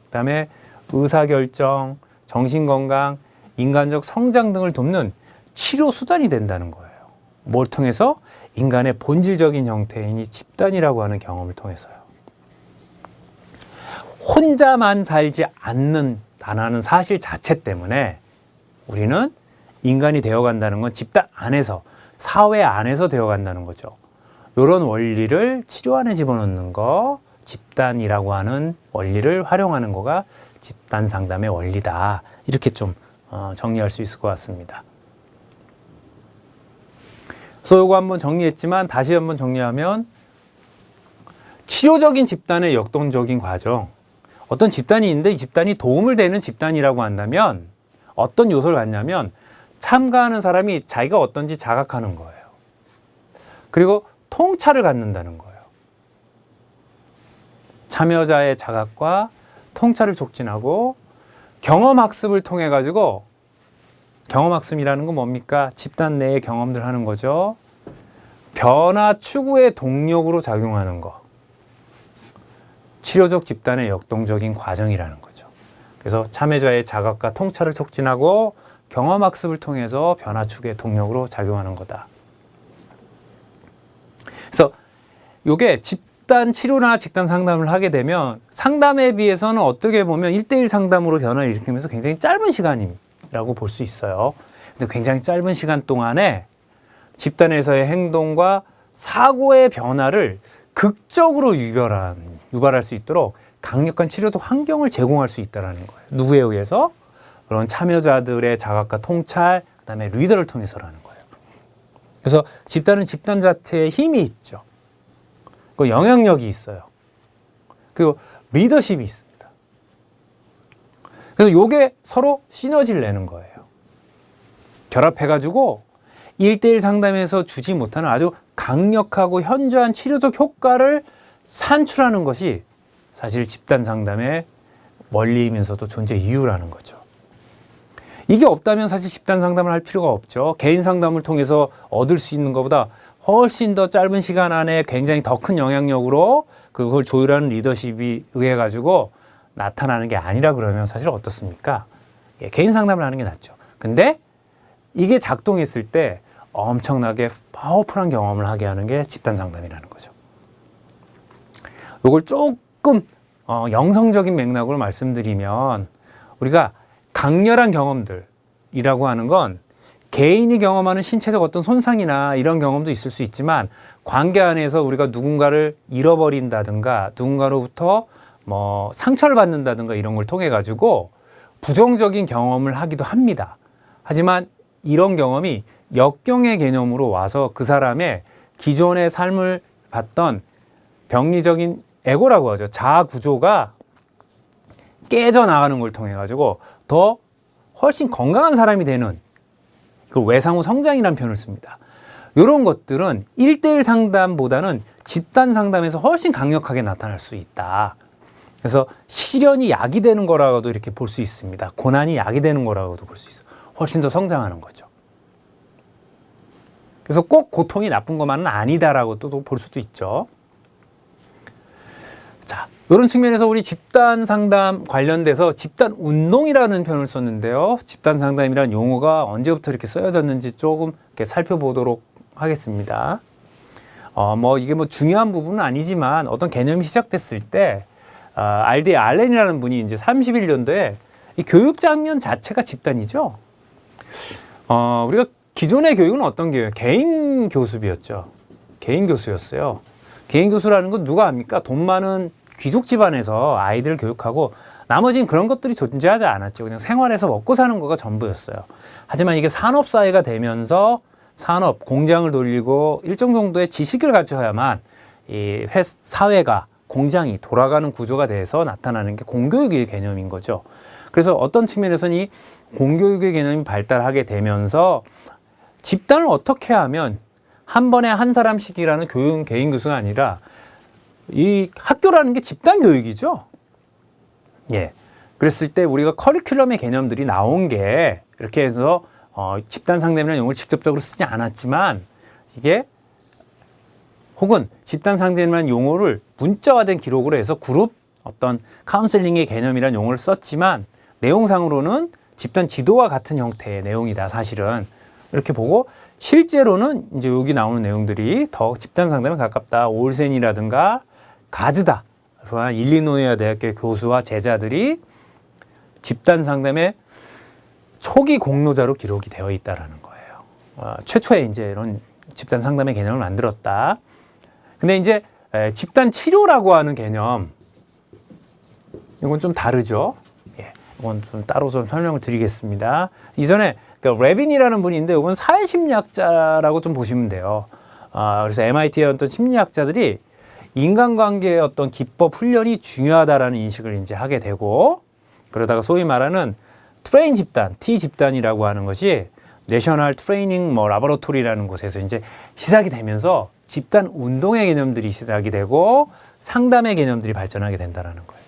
그다음에 의사결정, 정신건강, 인간적 성장 등을 돕는 치료 수단이 된다는 거예요. 뭘 통해서? 인간의 본질적인 형태인 이 집단이라고 하는 경험을 통해서요. 혼자만 살지 않는다는 사실 자체 때문에 우리는 인간이 되어간다는 건 집단 안에서, 사회 안에서 되어간다는 거죠. 이런 원리를 치료 안에 집어넣는 거, 집단이라고 하는 원리를 활용하는 거가 집단 상담의 원리다. 이렇게 좀 정리할 수 있을 것 같습니다. 그래서 이거 한번 정리했지만 다시 한번 정리하면 치료적인 집단의 역동적인 과정, 어떤 집단이 있는데 이 집단이 도움을 되는 집단이라고 한다면 어떤 요소를 갖냐면 참가하는 사람이 자기가 어떤지 자각하는 거예요. 그리고 통찰을 갖는다는 거예요. 참여자의 자각과 통찰을 촉진하고 경험학습을 통해 가지고, 경험학습이라는 건 뭡니까? 집단 내의 경험들 하는 거죠. 변화 추구의 동력으로 작용하는 거. 치료적 집단의 역동적인 과정이라는 거죠. 그래서 참여자의 자각과 통찰을 촉진하고 경험학습을 통해서 변화 추구의 동력으로 작용하는 거다. 그래서 이게 집단 치료나 집단 상담을 하게 되면 상담에 비해서는 어떻게 보면 1대1 상담으로 변화를 일으키면서 굉장히 짧은 시간이라고 볼 수 있어요. 근데 굉장히 짧은 시간 동안에 집단에서의 행동과 사고의 변화를 극적으로 유발할 수 있도록 강력한 치료적 환경을 제공할 수 있다는 거예요. 누구에 의해서? 그런 참여자들의 자각과 통찰, 그다음에 리더를 통해서라는 거예요. 그래서 집단은 집단 자체에 힘이 있죠. 그 영향력이 있어요. 그리고 리더십이 있습니다. 그래서 이게 서로 시너지를 내는 거예요. 결합해가지고 1대1 상담에서 주지 못하는 아주 강력하고 현저한 치료적 효과를 산출하는 것이 사실 집단 상담의 원리이면서도 존재 이유라는 거죠. 이게 없다면 사실 집단 상담을 할 필요가 없죠. 개인 상담을 통해서 얻을 수 있는 것보다 훨씬 더 짧은 시간 안에 굉장히 더 큰 영향력으로 그걸 조율하는 리더십이 의해 가지고 나타나는 게 아니라 그러면 사실 어떻습니까? 예, 개인 상담을 하는 게 낫죠. 근데 이게 작동했을 때 엄청나게 파워풀한 경험을 하게 하는 게 집단 상담이라는 거죠. 이걸 조금 영성적인 맥락으로 말씀드리면 우리가 강렬한 경험들이라고 하는 건 개인이 경험하는 신체적 어떤 손상이나 이런 경험도 있을 수 있지만 관계 안에서 우리가 누군가를 잃어버린다든가 누군가로부터 상처를 받는다든가 이런 걸 통해 가지고 부정적인 경험을 하기도 합니다. 하지만 이런 경험이 역경의 개념으로 와서 그 사람의 기존의 삶을 봤던 병리적인 에고라고 하죠. 자아 구조가 깨져나가는 걸 통해 가지고 더 훨씬 건강한 사람이 되는, 그 외상후 성장이라는 표현을 씁니다. 이런 것들은 1대1 상담보다는 집단 상담에서 훨씬 강력하게 나타날 수 있다. 그래서 시련이 약이 되는 거라고도 이렇게 볼 수 있습니다. 고난이 약이 되는 거라고도 볼 수 있어요. 훨씬 더 성장하는 거죠. 그래서 꼭 고통이 나쁜 것만은 아니다라고 또 볼 수도 있죠. 자, 이런 측면에서 우리 집단 상담 관련돼서 집단 운동이라는 표현을 썼는데요. 집단 상담이라는 용어가 언제부터 이렇게 쓰여졌는지 조금 이렇게 살펴보도록 하겠습니다. 이게 중요한 부분은 아니지만 어떤 개념이 시작됐을 때 R.D. 알렌이라는 분이 이제 31년도에 이 교육 장면 자체가 집단이죠. 우리가 기존의 교육은 어떤 교육이에요? 개인 교습이었죠. 개인 교수였어요. 개인 교수라는 건 누가 합니까? 돈 많은 귀족 집안에서 아이들을 교육하고 나머지는 그런 것들이 존재하지 않았죠. 그냥 생활에서 먹고 사는 거가 전부였어요. 하지만 이게 산업사회가 되면서 산업, 공장을 돌리고 일정 정도의 지식을 갖춰야만 이 사회가, 공장이 돌아가는 구조가 돼서 나타나는 게 공교육의 개념인 거죠. 그래서 어떤 측면에서는 이 공교육의 개념이 발달하게 되면서 집단을 어떻게 하면 한 번에 한 사람씩이라는 개인 교수가 아니라 이 학교라는 게 집단 교육이죠. 예. 그랬을 때 우리가 커리큘럼의 개념들이 나온 게 이렇게 해서 집단 상담이라는 용어를 직접적으로 쓰지 않았지만 이게 혹은 집단 상담이라는 용어를 문자화된 기록으로 해서 그룹 어떤 카운셀링의 개념이라는 용어를 썼지만 내용상으로는 집단 지도와 같은 형태의 내용이다 사실은 이렇게 보고 실제로는 이제 여기 나오는 내용들이 더 집단 상담에 가깝다. 올센이라든가 가즈다 또한 일리노이아 대학교 교수와 제자들이 집단 상담의 초기 공로자로 기록이 되어 있다라는 거예요. 최초에 이제 이런 집단 상담의 개념을 만들었다. 근데 이제 집단 치료라고 하는 개념, 이건 좀 다르죠. 예, 이건 좀 따로 좀 설명을 드리겠습니다. 이전에 그러니까 레빈이라는 분이 있는데 이건 사회심리학자라고 좀 보시면 돼요. 그래서 MIT의 어떤 심리학자들이 인간관계의 어떤 기법 훈련이 중요하다라는 인식을 이제 하게 되고 그러다가 소위 말하는 트레인 집단, T 집단이라고 하는 것이 내셔널 트레이닝 라보라토리라는 곳에서 이제 시작이 되면서 집단 운동의 개념들이 시작이 되고 상담의 개념들이 발전하게 된다는 거예요.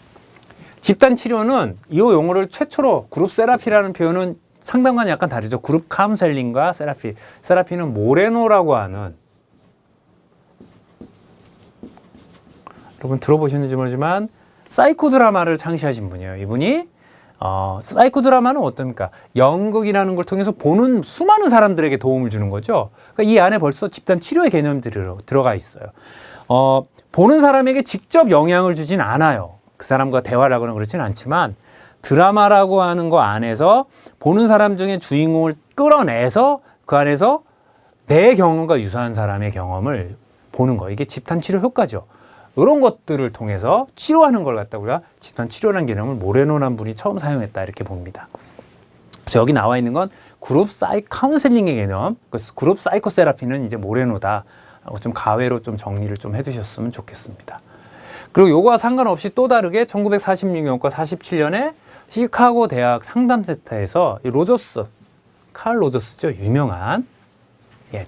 집단 치료는 이 용어를 최초로 그룹 세라피라는 표현은 상담과는 약간 다르죠. 그룹 카운셀링과 세라피. 세라피는 모레노라고 하는 여러분 들어보셨는지 모르지만 사이코 드라마를 창시하신 분이에요. 이분이 사이코 드라마는 어떻습니까? 연극이라는 걸 통해서 보는 수많은 사람들에게 도움을 주는 거죠. 그러니까 이 안에 벌써 집단 치료의 개념들이 들어가 있어요. 보는 사람에게 직접 영향을 주진 않아요. 그 사람과 대화를 하거나 그렇진 않지만 드라마라고 하는 거 안에서 보는 사람 중에 주인공을 끌어내서 그 안에서 내 경험과 유사한 사람의 경험을 보는 거. 이게 집단 치료 효과죠. 이런 것들을 통해서 치료하는 걸 갖다 우리가 집단 치료라는 개념을 모레노라는 분이 처음 사용했다 이렇게 봅니다. 그래서 여기 나와 있는 건 그룹 카운셀링의 개념, 그룹 사이코세라피는 이제 모레노다. 좀 가외로 좀 정리를 좀 해두셨으면 좋겠습니다. 그리고 요거와 상관없이 또 다르게 1946년과 47년에 시카고 대학 상담센터에서 로저스, 칼 로저스죠. 유명한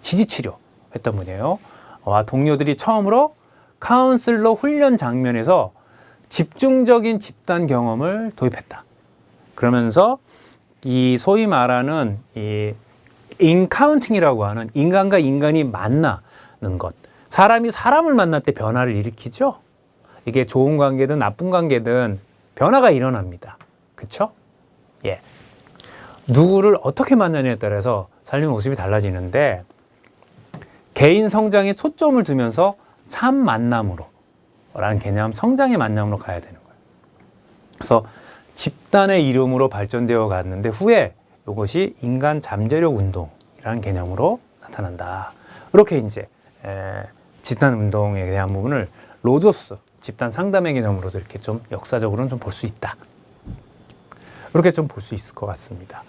지지치료 했던 분이에요. 동료들이 처음으로 카운슬러 훈련 장면에서 집중적인 집단 경험을 도입했다. 그러면서 이 소위 말하는 이 인카운팅이라고 하는 인간과 인간이 만나는 것. 사람이 사람을 만날 때 변화를 일으키죠. 이게 좋은 관계든 나쁜 관계든 변화가 일어납니다. 그쵸? 예. 누구를 어떻게 만나냐에 따라서 삶의 모습이 달라지는데 개인 성장에 초점을 두면서 참 만남으로 라는 개념, 성장의 만남으로 가야 되는 거예요. 그래서 집단의 이름으로 발전되어 갔는데 후에 이것이 인간 잠재력 운동이라는 개념으로 나타난다. 이렇게 이제 집단 운동에 대한 부분을 로저스 집단 상담의 개념으로도 이렇게 좀 역사적으로는 좀 볼 수 있다. 이렇게 좀 볼 수 있을 것 같습니다.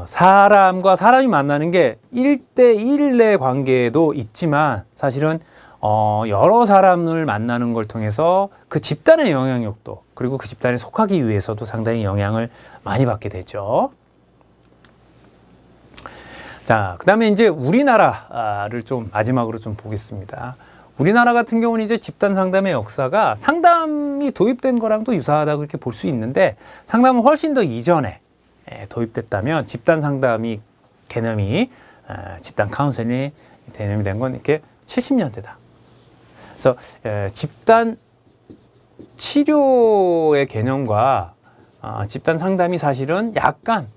사람과 사람이 만나는 게 1대1의 관계도 있지만 사실은 여러 사람을 만나는 걸 통해서 그 집단의 영향력도 그리고 그 집단에 속하기 위해서도 상당히 영향을 많이 받게 되죠. 자, 그 다음에 이제 우리나라를 좀 마지막으로 좀 보겠습니다. 우리나라 같은 경우는 이제 집단 상담의 역사가 상담이 도입된 거랑도 유사하다고 이렇게 볼 수 있는데 상담은 훨씬 더 이전에 도입됐다면 집단 상담이 개념이 집단 카운셀링 개념이 된 건 이렇게 70년대다. 그래서 집단 치료의 개념과 집단 상담이 사실은 약간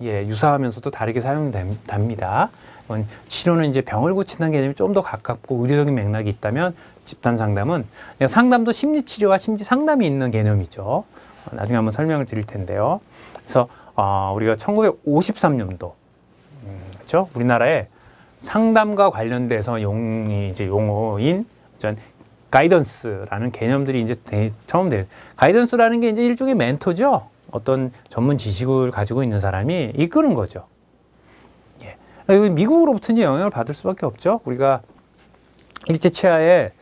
유사하면서도 다르게 사용됩니다. 치료는 이제 병을 고친다는 개념이 좀 더 가깝고 의료적인 맥락이 있다면 집단 상담은 상담도 심리 치료와 심리 상담이 있는 개념이죠. 나중에 한번 설명을 드릴 텐데요. 그래서 우리가 1953년도 그렇죠? 우리나라에 상담과 관련돼서 용어인 가이던스라는 개념들이 이제 처음 돼요. 가이던스라는 게 이제 일종의 멘토죠. 어떤 전문 지식을 가지고 있는 사람이 이끄는 거죠. 미국으로부터 이제 영향을 받을 수밖에 없죠. 우리가 일제 치하에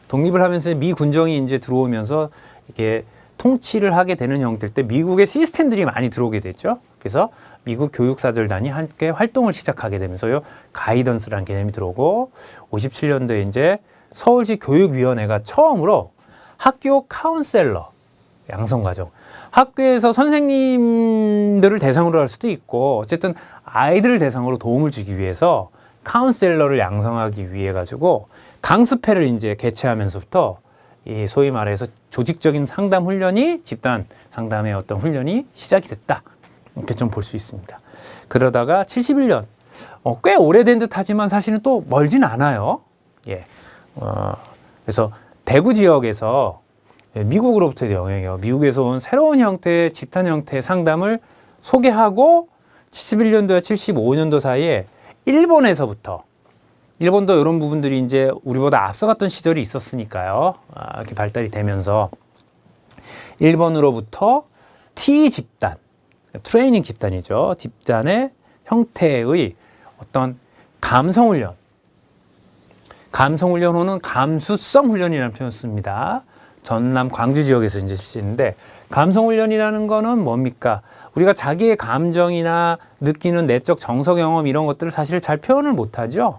독립을 하면서 미 군정이 이제 들어오면서 이렇게 통치를 하게 되는 형태일 때 미국의 시스템들이 많이 들어오게 됐죠. 그래서 미국 교육사절단이 함께 활동을 시작하게 되면서요, 가이던스라는 개념이 들어오고 57년도에 이제 서울시 교육위원회가 처음으로 학교 카운셀러 양성 과정. 학교에서 선생님들을 대상으로 할 수도 있고, 어쨌든 아이들을 대상으로 도움을 주기 위해서 카운셀러를 양성하기 위해 가지고 강습회를 이제 개최하면서부터 이 소위 말해서 조직적인 상담 훈련이 집단 상담의 어떤 훈련이 시작이 됐다. 이렇게 좀 볼 수 있습니다. 그러다가 71년, 꽤 오래된 듯 하지만 사실은 또 멀진 않아요. 예. 그래서 대구 지역에서 미국으로부터의 영향이에요. 미국에서 온 새로운 형태의 집단 형태의 상담을 소개하고 71년도와 75년도 사이에 일본에서부터, 일본도 이런 부분들이 이제 우리보다 앞서갔던 시절이 있었으니까요. 이렇게 발달이 되면서 일본으로부터 T 집단, 트레이닝 집단이죠. 집단의 형태의 어떤 감성훈련, 감성훈련 후는 감수성 훈련이라는 표현을 씁니다. 전남 광주 지역에서 이제 실시했는데, 감성훈련이라는 거는 뭡니까? 우리가 자기의 감정이나 느끼는 내적 정서 경험 이런 것들을 사실 잘 표현을 못하죠.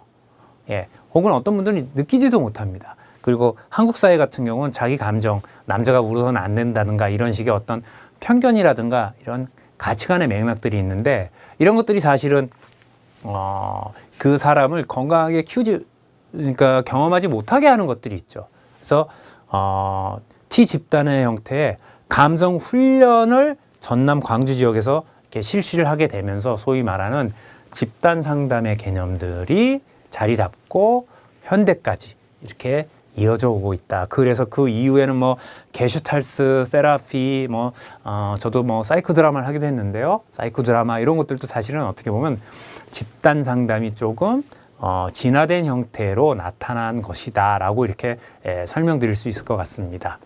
예, 혹은 어떤 분들은 느끼지도 못합니다. 그리고 한국 사회 같은 경우는 자기 감정, 남자가 울어서는 안 된다든가 이런 식의 어떤 편견이라든가 이런 가치관의 맥락들이 있는데, 이런 것들이 사실은 그 사람을 건강하게 키우지, 그러니까 경험하지 못하게 하는 것들이 있죠. 그래서 T 집단의 형태의 감성 훈련을 전남 광주 지역에서 이렇게 실시를 하게 되면서 소위 말하는 집단 상담의 개념들이 자리 잡고 현대까지 이렇게 이어져 오고 있다. 그래서 그 이후에는 뭐 게슈탈트 세라피, 저도 뭐 사이코 드라마를 하기도 했는데요. 사이코 드라마 이런 것들도 사실은 어떻게 보면 집단 상담이 조금 진화된 형태로 나타난 것이다라고 이렇게 설명드릴 수 있을 것 같습니다.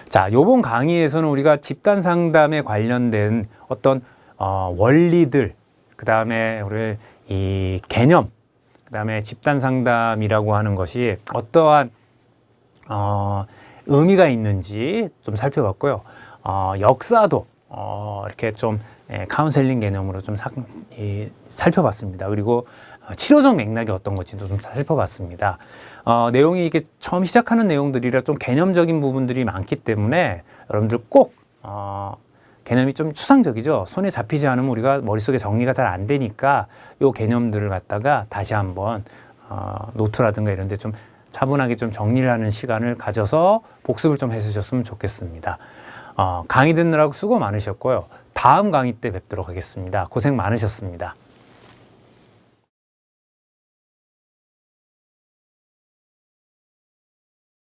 자, 요번 강의에서는 우리가 집단 상담에 관련된 어떤 원리들, 그 다음에 우리 이 개념, 그 다음에 집단 상담이라고 하는 것이 어떠한 의미가 있는지 좀 살펴봤고요. 역사도 이렇게 좀 카운셀링 개념으로 좀 살펴봤습니다. 그리고 치료적 맥락이 어떤 건지도 좀 살펴봤습니다. 내용이 이게 처음 시작하는 내용들이라 좀 개념적인 부분들이 많기 때문에 여러분들 꼭 개념이 좀 추상적이죠. 손에 잡히지 않으면 우리가 머릿속에 정리가 잘 안 되니까 요 개념들을 갖다가 다시 한번 노트라든가 이런 데 좀 차분하게 좀 정리를 하는 시간을 가져서 복습을 좀 해주셨으면 좋겠습니다. 강의 듣느라고 수고 많으셨고요. 다음 강의 때 뵙도록 하겠습니다. 고생 많으셨습니다.